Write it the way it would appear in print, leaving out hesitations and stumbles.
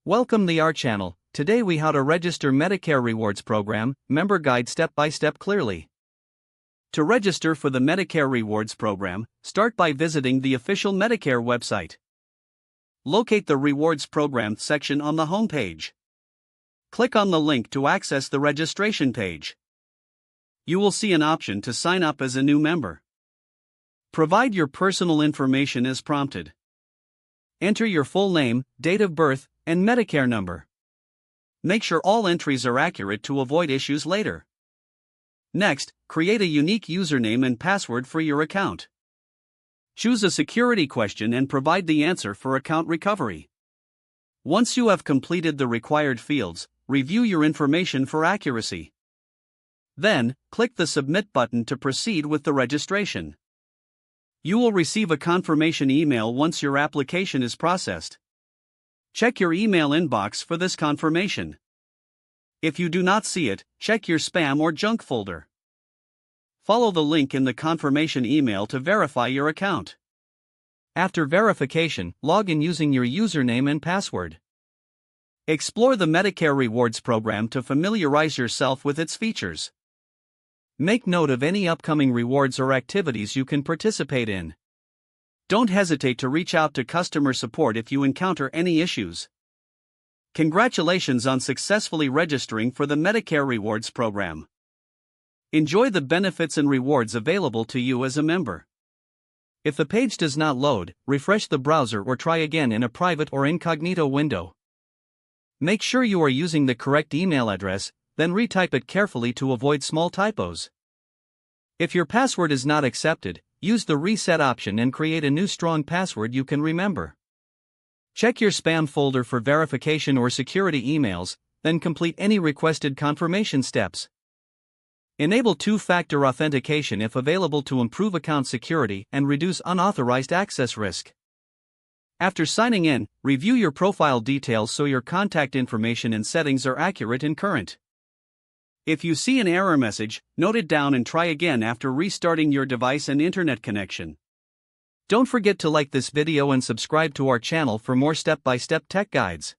Welcome to our channel. Today we how to register Medicare Rewards Program, member guide step by step clearly. To register for the Medicare Rewards Program, start by visiting the official Medicare website. Locate the Rewards Program section on the home page. Click on the link to access the registration page. You will see an option to sign up as a new member. Provide your personal information as prompted. Enter your full name, date of birth, and Medicare number. Make sure all entries are accurate to avoid issues later. Next, create a unique username and password for your account. Choose a security question and provide the answer for account recovery. Once you have completed the required fields, review your information for accuracy. Then, click the Submit button to proceed with the registration. You will receive a confirmation email once your application is processed. Check your email inbox for this confirmation. If you do not see it, check your spam or junk folder. Follow the link in the confirmation email to verify your account. After verification, log in using your username and password. Explore the Medicare Rewards Program to familiarize yourself with its features. Make note of any upcoming rewards or activities you can participate in. Don't hesitate to reach out to customer support if you encounter any issues. Congratulations on successfully registering for the Medicare Rewards Program. Enjoy the benefits and rewards available to you as a member. If the page does not load, refresh the browser or try again in a private or incognito window. Make sure you are using the correct email address, then retype it carefully to avoid small typos. If your password is not accepted, use the reset option and create a new strong password you can remember. Check your spam folder for verification or security emails, then complete any requested confirmation steps. Enable two-factor authentication if available to improve account security and reduce unauthorized access risk. After signing in, review your profile details so your contact information and settings are accurate and current. If you see an error message, note it down and try again after restarting your device and internet connection. Don't forget to like this video and subscribe to our channel for more step-by-step tech guides.